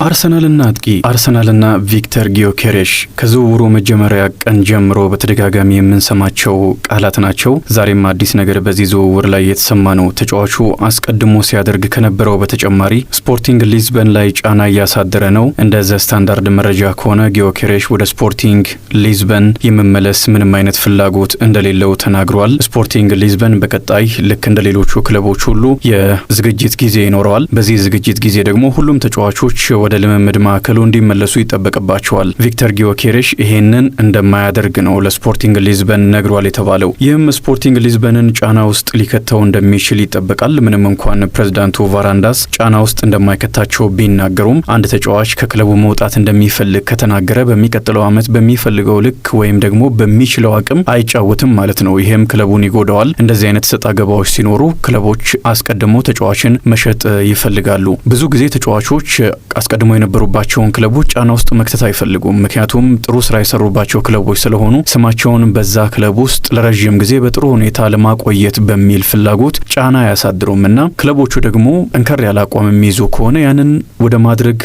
አርሰናልና አርሰናልና ቪክተር ጊዮኬሬሽ ከዝውውሩ መጀመሪያ ቀን ጀምሮ በተደጋጋሚ የምንሰማቸው ቃላት ናቸው። ዛሬም አዲስ ነገር በዚህ ዝውውር ላይ የተሰማ ነው። ተጫዋቹ አስቀድሞ ሲያደርግ ከነበረው በተጨማሪ ስፖርቲንግ ሊዝበን ላይ ጫና እያሳደረ ነው። እንደ ዘ ስታንዳርድ መረጃ ከሆነ ጊዮኬሬሽ ወደ ስፖርቲንግ ሊዝበን የመመለስ ምንም አይነት ፍላጎት እንደሌለው ተናግሯል። ስፖርቲንግ ሊዝበን በቀጣይ ልክ እንደ ሌሎቹ ክለቦች ሁሉ የዝግጅት ጊዜ ይኖረዋል። በዚህ ዝግጅት ጊዜ ደግሞ ሁሉም ተጫዋቾች ወደ ልምምድ ማዕከሉ እንዲመለሱ ይጠበቅባቸዋል። ቪክተር ጊዮኬሬሽ ይሄንን እንደማያደርግ ነው ለስፖርቲንግ ሊዝበን ነግሯል የተባለው። ይህም ስፖርቲንግ ሊዝበንን ጫና ውስጥ ሊከተው እንደሚችል ይጠበቃል። ምንም እንኳን ፕሬዝዳንቱ ቫራንዳስ ጫና ውስጥ እንደማይከታቸው ቢናገሩም አንድ ተጫዋች ከክለቡ መውጣት እንደሚፈልግ ከተናገረ በሚቀጥለው ዓመት በሚፈልገው ልክ ወይም ደግሞ በሚችለው አቅም አይጫወትም ማለት ነው። ይሄም ክለቡን ይጎዳዋል። እንደዚህ አይነት ሰጣ ገባዎች ሲኖሩ ክለቦች አስቀድሞ ተጫዋችን መሸጥ ይፈልጋሉ። ብዙ ጊዜ ተጫዋቾች አስቀድሞ የነበሩባቸውን ክለቦች ጫና ውስጥ መክተት አይፈልጉም። ምክንያቱም ጥሩ ስራ የሰሩባቸው ክለቦች ስለሆኑ ስማቸውን በዛ ክለብ ውስጥ ለረጅም ጊዜ በጥሩ ሁኔታ ለማቆየት በሚል ፍላጎት ጫና አያሳድሩምና ክለቦቹ ደግሞ እንከር ያለ አቋም የሚይዙ ከሆነ ያንን ወደ ማድረግ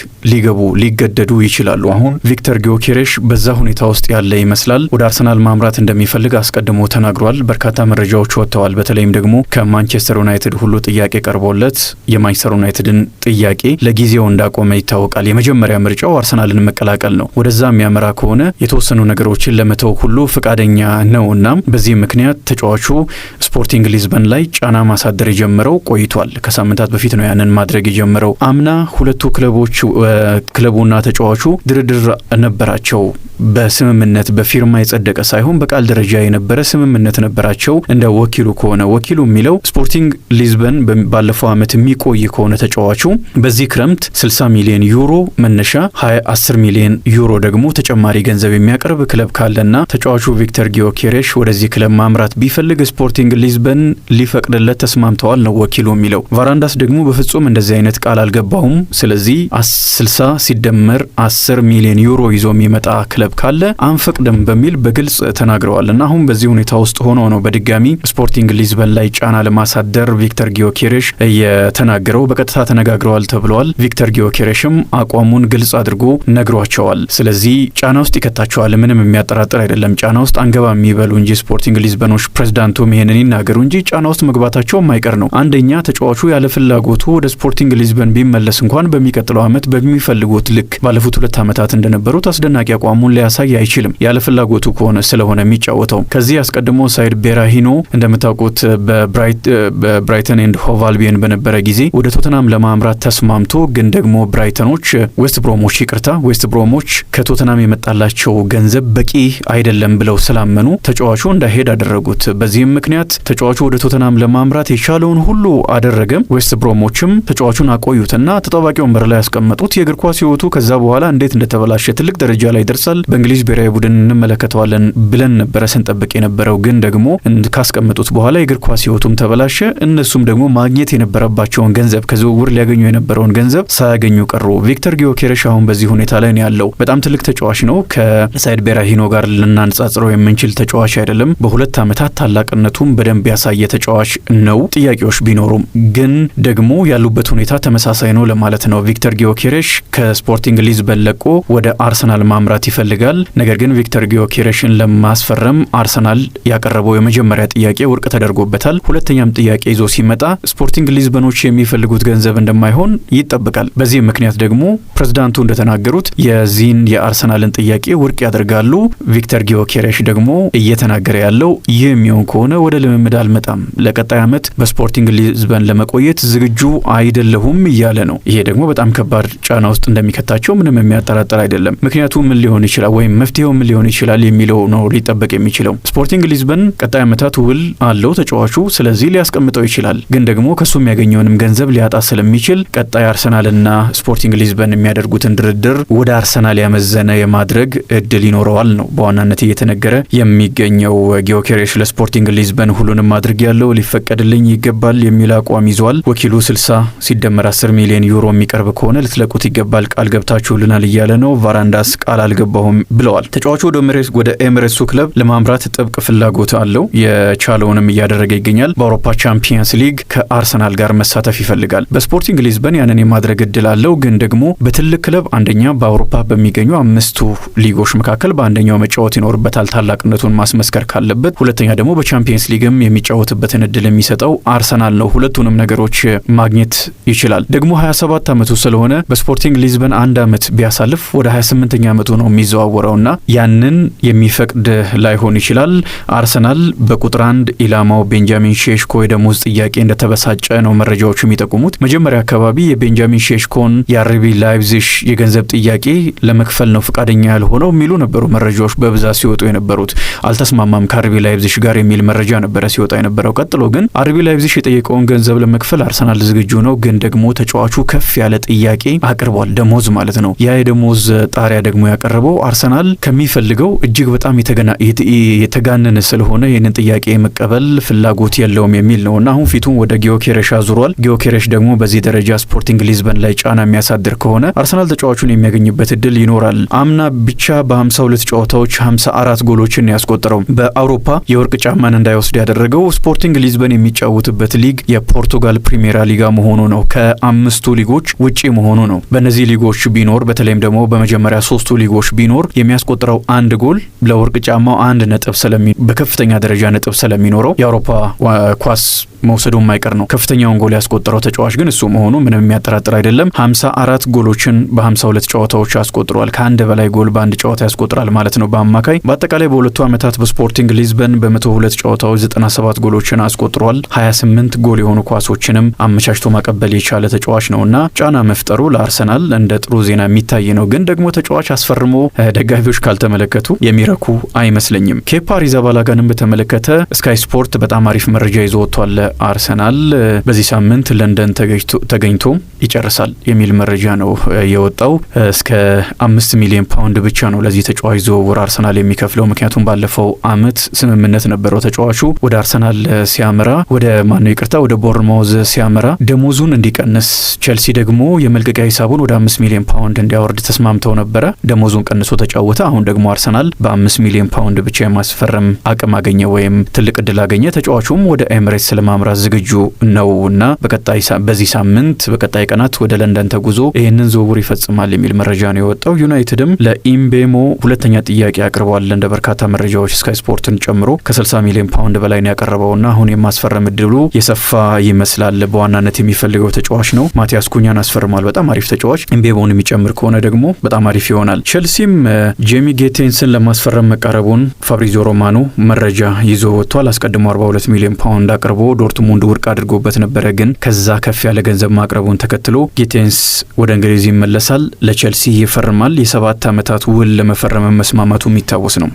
ሊገደዱ ይችላሉ። አሁን ቪክተር ጊዮኬሬሽ በዛ ሁኔታ ውስጥ ያለ ይመስላል። ወደ አርሰናል ማምራት እንደሚፈልግ አስቀድሞ ተናግሯል። በርካታ መረጃዎች ወጥተዋል። በተለይም ደግሞ ከማንቸስተር ዩናይትድ ሁሉ ጥያቄ ቀርቦለት የማንቸስተር ዩናይትድን ጥያቄ ለጊዜው እንዳቆመ ይታወቃል። የመጀመሪያ ምርጫው አርሰናልን መቀላቀል ነው። ወደዛ የሚያመራ ከሆነ የተወሰኑ ነገሮችን ለመተው ሁሉ ፈቃደኛ ነውና በዚህ ምክንያት ተጫዋቹ ስፖርቲንግ ሊዝበን ላይ ጫና ማሳደር የጀመረው ቆይቷል። ከሳምንታት በፊት ነው ያንን ማድረግ የጀመረው። አምና ሁለቱ ክለቦች ክለቡና ተጫዋቹ ድርድር ነበራቸው። በስምምነት በፊርማ የጸደቀ ሳይሆን በቃል ደረጃ የነበረ ስምምነት ነበራቸው። እንደ ወኪሉ ከሆነ ወኪሉ የሚለው ስፖርቲንግ ሊዝበን ባለፈው ዓመት የሚቆይ ከሆነ ተጫዋቹ በዚህ ክረምት 60 ሚሊዮን ዩሮ መነሻ 10 ሚሊዮን ዩሮ ደግሞ ተጨማሪ ገንዘብ የሚያቀርብ ክለብ ካለና ተጫዋቹ ቪክተር ጊዮኬሬሽ ወደዚህ ክለብ ማምራት ቢፈልግ ስፖርቲንግ ሊዝበን ሊፈቅድለት ተስማምተዋል ነው ወኪሉ የሚለው። ቫራንዳስ ደግሞ በፍጹም እንደዚህ አይነት ቃል አልገባውም። ስለዚህ 60 ሲደመር 10 ሚሊዮን ዩሮ ይዞ የሚመጣ ክለብ ካለ አንፈቅድም በሚል በግልጽ ተናግረዋልና አሁን በዚህ ሁኔታ ውስጥ ሆኖ ነው በድጋሚ ስፖርቲንግ ሊዝበን ላይ ጫና ለማሳደር ቪክተር ጊዮኬሬሽ የተናገረው። በቀጥታ ተነጋግረዋል ተብሏል። ቪክተር ጊዮኬሬሽም አቋሙን ግልጽ አድርጎ ነግሯቸዋል። ስለዚህ ጫና ውስጥ ይከታቸዋል። ምንም የሚያጠራጥር አይደለም። ጫና ውስጥ አንገባ የሚበሉ እንጂ ስፖርቲንግ ሊዝበኖች ፕሬዝዳንቱም ይሄንን ይናገሩ እንጂ ጫና ውስጥ መግባታቸው የማይቀር ነው። አንደኛ ተጫዋቹ ያለ ፍላጎቱ ወደ ስፖርቲንግ ሊዝበን ቢመለስ እንኳን በሚቀጥለው ዓመት በሚፈልጉት ልክ ባለፉት 2 ዓመታት እንደነበሩት አስደናቂ አቋሙን ሊያሳይ አይችልም። ያለ ፍላጎቱ ከሆነ ስለሆነ የሚጫወተው። ከዚህ አስቀድሞ ሳይድ ቤራሂኖ እንደምታውቁት በብራይተን ኤንድ ሆቭ አልቢየን በነበረ ጊዜ ወደ ቶተናም ለማምራት ተስማምቶ ግን ደግሞ ብራይተኖች ዌስት ብሮሞች ከቶተናም የመጣላቸው ገንዘብ በቂ አይደለም ብለው ስላመኑ ተጫዋቹ እንዳይሄድ አደረጉት። በዚህም ምክንያት ተጫዋቹ ወደ ቶተናም ለማምራት የቻለውን ሁሉ አደረገ። ዌስት ብሮሞችም ተጫዋቹን አቆዩትና ተጠባቂ ወንበር ላይ ያስቀመጡት። የእግር ኳስ ሕይወቱ ከዛ በኋላ እንዴት እንደተበላሸ ትልቅ ደረጃ ላይ ደርሳል። በእንግሊዝ ብሔራዊ ቡድን እንመለከተዋለን ብለን ነበረ ስንጠብቅ የነበረው። ግን ደግሞ ካስቀመጡት በኋላ የእግር ኳስ ሕይወቱም ተበላሸ። እነሱም ደግሞ ማግኘት የነበረባቸውን ገንዘብ ከዝውውር ሊያገኙ የነበረውን ገንዘብ ሳያገኙ ቀሩ። ቪክተር ጊዮኬሬሽ አሁን በዚህ ሁኔታ ላይ ነው ያለው። በጣም ትልቅ ተጫዋች ነው። ከሳይድ ቤራሂኖ ጋር ልናነጻጽረው የምንችል ተጫዋች አይደለም። በ2 ዓመታት ታላቅነቱም በደንብ ያሳየ ተጫዋች ነው። ጥያቄዎች ቢኖሩም ግን ደግሞ ያሉበት ሁኔታ ተመሳሳይ ነው ለማለት ነው። ቪክተር ጊዮኬሬሽ ከስፖርቲንግ ሊዝበን ለቆ ወደ አርሰናል ማምራት ይፈልጋል። ነገር ግን ቪክተር ጊዮኬሬሽን ለማስፈረም አርሰናል ያቀረበው የመጀመሪያ ጥያቄ ውድቅ ተደርጎበታል። ሁለተኛም ጥያቄ ይዞ ሲመጣ ስፖርቲንግ ሊዝበኖች የሚፈልጉት ገንዘብ እንደማይሆን ይጠበቃል። በዚህ ምክንያት ደግሞ ፕሬዝዳንቱ እንደተናገሩት የዚህን የአርሰናልን ጥያቄ ውድቅ ያደርጋሉ። ቪክተር ጊዮኬሬሽ ደግሞ እየተናገረ ያለው ይህ የሚሆን ከሆነ ወደ ልምምድ አልመጣም፣ ለቀጣይ ዓመት በስፖርቲንግ ሊዝበን ለመቆየት ዝግጁ አይደለሁም እያለ ነው። ይሄ ደግሞ በጣም ከባድ ጫና ውስጥ እንደሚከታቸው ምንም የሚያጠራጥር አይደለም። ምክንያቱም ምን ሊሆን ይችላል ወይም መፍትሄው ምን ሊሆን ይችላል የሚለው ነው ሊጠበቅ የሚችለው። ስፖርቲንግ ሊዝበን ቀጣይ ዓመታት ውል አለው ተጫዋቹ፣ ስለዚህ ሊያስቀምጠው ይችላል። ግን ደግሞ ከሱ የሚያገኘውንም ገንዘብ ሊያጣ ስለሚችል ቀጣይ አርሰናልና ስፖርቲንግ ሊዝበን የሚያደርጉትን ድርድር ወደ አርሰናል ያመዘነ የማድረግ እድል ይኖረዋል ነው በዋናነት እየተነገረ የሚገኘው። ጊዮኬሬሽ ለስፖርቲንግ ሊዝበን ሁሉንም ማድረግ ያለው ሊፈቀድልኝ ይገባል የሚል አቋም ይዟል። ወኪሉ 60 ሲደመር 10 ሚሊዮን ዩሮ የሚቀርብ ከሆነ ልትለቁት ይገባል፣ ቃል ገብታችሁልናል እያለ ነው። ቫራንዳስ ቃል አልገባሁም ብለዋል። ተጫዋቹ ወደ ኤሚሬትሱ ክለብ ለማምራት ጥብቅ ፍላጎት አለው። የቻለውንም እያደረገ ይገኛል። በአውሮፓ ቻምፒየንስ ሊግ ከአርሰናል ጋር መሳተፍ ይፈልጋል። በስፖርቲንግ ሊዝበን ያንን የማድረግ እድል አለው። ግን ደግሞ በትልቅ ክለብ አንደኛ በአውሮፓ በሚገኙ 5ቱ ሊጎች መካከል በአንደኛው መጫወት ይኖርበታል ታላቅነቱን ማስመስከር ካለበት። ሁለተኛ ደግሞ በቻምፒየንስ ሊግም የሚጫወትበትን እድል የሚሰጠው አርሰናል ነው። ሁለቱንም ነገሮች ማግኘት ይችላል። ደግሞ 27 ዓመቱ ስለሆነ በስፖርቲንግ ሊዝበን አንድ ዓመት ቢያሳልፍ ወደ 28ኛ ዓመቱ ነው የሚዘዋወረውና ያንን የሚፈቅድ ላይሆን ይችላል። አርሰናል በቁጥር 1 ኢላማው ቤንጃሚን ሼሽኮ የደሞዝ ጥያቄ እንደተበሳጨ ነው መረጃዎቹ የሚጠቁሙት። መጀመሪያ አካባቢ የቤንጃሚን ሼሽኮን የአርቢ ላይፕዚግ የገንዘብ ጥያቄ ለመክፈል ነው ፈቃደኛ ያልሆነው የሚሉ ነበሩ መረጃዎች በብዛት ሲወጡ የነበሩት። አልተስማማም ከአርቢ ላይፕዚግ ጋር የሚል መረጃ ነበረ ሲወጣ የነበረው። ቀጥሎ ግን አርቢ ላይፕዚግ የጠየቀውን ገንዘብ ለመክፈል አርሰናል ዝግጁ ነው፣ ግን ደግሞ ተጫዋቹ ከፍ ያለ ጥያቄ አቅርቧል፣ ደሞዝ ማለት ነው። ያ የደሞዝ ጣሪያ ደግሞ ያቀረበው አርሰናል ከሚፈልገው እጅግ በጣም የተጋነነ ስለሆነ ይህንን ጥያቄ መቀበል ፍላጎት የለውም የሚል ነውና አሁን ፊቱን ወደ ጊዮኬሬሽ አዙሯል። ጊዮኬሬሽ ደግሞ በዚህ ደረጃ ስፖርቲንግ ሊዝበን ላይ ጫና የሚያሳድር ከሆነ አርሰናል ተጫዋቹን የሚያገኝበት እድል ይኖራል። አምና ብቻ በ52 ጨዋታዎች 54 ጎሎችን ያስቆጠረው በአውሮፓ የወርቅ ጫማን እንዳይወስድ ያደረገው ስፖርቲንግ ሊዝበን የሚጫወትበት ሊግ የፖርቱጋል ፕሪሜራ ሊጋ መሆኑ ነው። ከ5ቱ ሊጎች ውጪ መሆኑ ነው። በእነዚህ ሊጎች ቢኖር በተለይም ደግሞ በመጀመሪያ 3ቱ ሊጎች ቢኖር የሚያስቆጥረው አንድ ጎል ለወርቅ ጫማው በከፍተኛ ደረጃ ነጥብ ስለሚኖረው የአውሮፓ ኳስ መውሰዱ የማይቀር ነው። ከፍተኛውን ጎል ያስቆጠረው ተጫዋች ግን እሱ መሆኑ ምንም የሚያጠራጥር አይደለም። 54 ጎሎችን በ52 ጨዋታዎች ያስቆጥሯል። ከአንድ በላይ ጎል በአንድ ጨዋታ ያስቆጥራል ማለት ነው በአማካይ። በአጠቃላይ በሁለቱ ዓመታት በስፖርቲንግ ሊዝበን በ102 ጨዋታዎች 97 ጎሎችን አስቆጥሯል። 28 ጎል የሆኑ ኳሶችንም አመቻችቶ ማቀበል የቻለ ተጫዋች ነውና ጫና መፍጠሩ ለአርሰናል እንደ ጥሩ ዜና የሚታይ ነው። ግን ደግሞ ተጫዋች አስፈርሞ ደጋፊዎች ካልተመለከቱ የሚረኩ አይመስለኝም። ኬፓ አሪዛባላጋንም በተመለከተ ስካይ ስፖርት በጣም አሪፍ መረጃ ይዞ ወጥቷል። አርሰናል በዚህ ሳምንት ለንደን ተገኝቶ ይጨርሳል የሚል መረጃ ነው የወጣው። እስከ 5 ሚሊዮን ፓውንድ ብቻ ነው ለዚህ ተጫዋች ዝውውር አርሰናል የሚከፍለው። ምክንያቱም ባለፈው አመት ስምምነት ነበረው ተጫዋቹ ወደ አርሰናል ሲያመራ ወደ ቦርንማውዝ ሲያመራ ደሞዙን እንዲቀንስ፣ ቼልሲ ደግሞ የመልቀቂያ ሂሳቡን ወደ 5 ሚሊዮን ፓውንድ እንዲያወርድ ተስማምተው ነበረ። ደሞዙን ቀንሶ ተጫወተ። አሁን ደግሞ አርሰናል በ5 ሚሊዮን ፓውንድ ብቻ የማስፈረም አቅም አገኘ ወይም ትልቅ እድል አገኘ። ተጫዋቹም ወደ ኤሚሬትስ ለማምራት ዝግጁ ነውና በዚህ ሳምንት በቀጣይ ቀናት ወደ ለንደን ተጉዞ ይህንን ዝውውር ይፈጽማል የሚል መረጃ ነው የወጣው። ዩናይትድም ለኢምቤሞ ሁለተኛ ጥያቄ አቅርቧል። እንደ በርካታ መረጃዎች ስካይ ስፖርትን ጨምሮ ከ60 ሚሊዮን ፓውንድ በላይ ነው ያቀረበውና አሁን የማስፈረም እድሉ የሰፋ ይመስላል። በዋናነት የሚፈልገው ተጫዋች ነው። ማቲያስ ኩኛን አስፈርሟል። በጣም አሪፍ ተጫዋች። ኢምቤሞን የሚጨምር ከሆነ ደግሞ በጣም አሪፍ ይሆናል። ቼልሲም ጄሚ ጌቴንስን ለማስፈረም መቃረቡን ፋብሪዚዮ ሮማኖ መረጃ ይዞ ወጥቷል። አስቀድሞ 42 ሚሊዮን ፓውንድ አቅርቦ ዶርትሙንድ ውድቅ አድርጎበት ነበረ። ግን ከዛ ከፍ ያለ ገንዘብ ማቅረቡን ተከትሎ ጌቴንስ ወደ እንግሊዝ ይመለሳል፣ ለቼልሲ ይፈርማል። የ7 ዓመታት ውል ለመፈረም መስማማቱ የሚታወስ ነው።